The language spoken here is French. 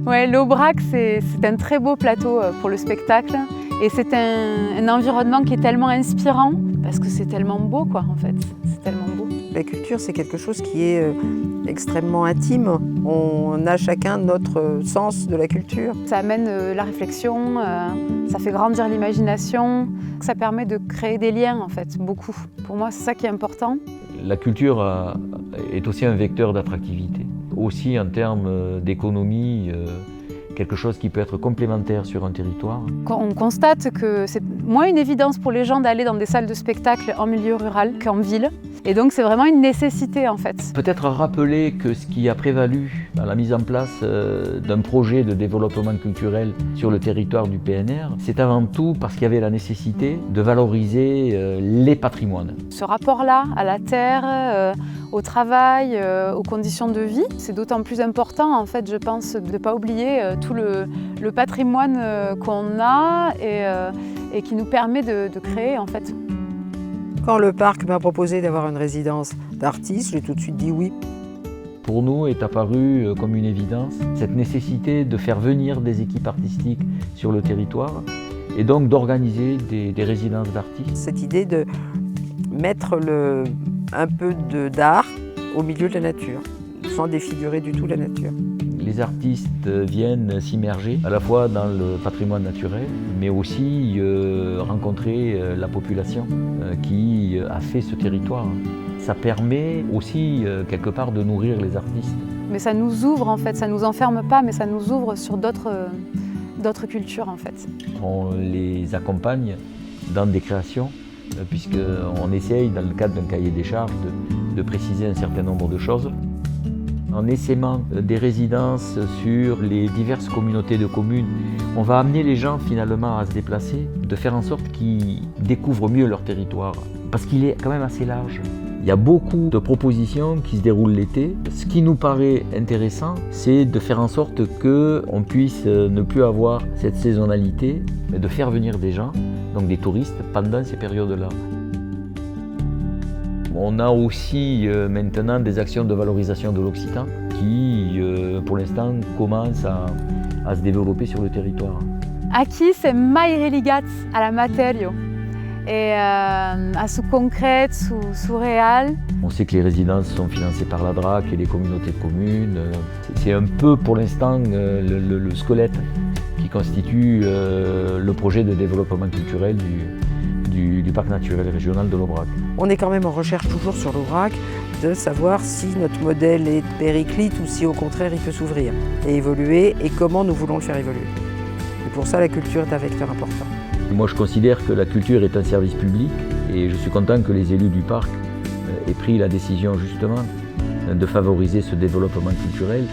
Ouais, l'Aubrac, c'est un très beau plateau pour le spectacle. Et c'est un environnement qui est tellement inspirant, parce que c'est tellement beau, quoi, en fait. C'est tellement beau. La culture, c'est quelque chose qui est extrêmement intime. On a chacun notre sens de la culture. Ça amène la réflexion, ça fait grandir l'imagination, ça permet de créer des liens, en fait, beaucoup. Pour moi, c'est ça qui est important. La culture est aussi un vecteur d'attractivité, aussi en termes d'économie, quelque chose qui peut être complémentaire sur un territoire. On constate que c'est moins une évidence pour les gens d'aller dans des salles de spectacle en milieu rural qu'en ville. Et donc c'est vraiment une nécessité en fait. Peut-être rappeler que ce qui a prévalu dans la mise en place d'un projet de développement culturel sur le territoire du PNR, c'est avant tout parce qu'il y avait la nécessité de valoriser les patrimoines. Ce rapport-là à la terre, au travail, aux conditions de vie, c'est d'autant plus important en fait, je pense, de ne pas oublier tout le patrimoine qu'on a et qui nous permet de créer en fait. Quand le parc m'a proposé d'avoir une résidence d'artiste, j'ai tout de suite dit oui. Pour nous est apparue comme une évidence cette nécessité de faire venir des équipes artistiques sur le territoire et donc d'organiser des résidences d'artistes. Cette idée de mettre un peu d'art au milieu de la nature, sans défigurer du tout la nature. Les artistes viennent s'immerger à la fois dans le patrimoine naturel, mais aussi rencontrer la population qui a fait ce territoire. Ça permet aussi quelque part de nourrir les artistes. Mais ça nous ouvre en fait, ça ne nous enferme pas, mais ça nous ouvre sur d'autres cultures en fait. On les accompagne dans des créations, puisqu'on essaye, dans le cadre d'un cahier des charges, de préciser un certain nombre de choses. En essaimant des résidences sur les diverses communautés de communes, on va amener les gens finalement à se déplacer, de faire en sorte qu'ils découvrent mieux leur territoire, parce qu'il est quand même assez large. Il y a beaucoup de propositions qui se déroulent l'été. Ce qui nous paraît intéressant, c'est de faire en sorte qu'on puisse ne plus avoir cette saisonnalité, mais de faire venir des gens, donc des touristes, pendant ces périodes-là. On a aussi maintenant des actions de valorisation de l'occitan qui, pour l'instant, commencent à se développer sur le territoire. Aqui c'est mais religat à la materia et à ce concret, sous réel. On sait que les résidences sont financées par la DRAC et les communautés de communes. C'est un peu pour l'instant le squelette qui constitue le projet de développement culturel du parc naturel régional de l'Aubrac. On est quand même en recherche toujours sur l'Aubrac de savoir si notre modèle est périclite ou si au contraire il peut s'ouvrir et évoluer et comment nous voulons le faire évoluer. Et pour ça la culture est un vecteur important. Moi je considère que la culture est un service public et je suis content que les élus du parc aient pris la décision justement de favoriser ce développement culturel.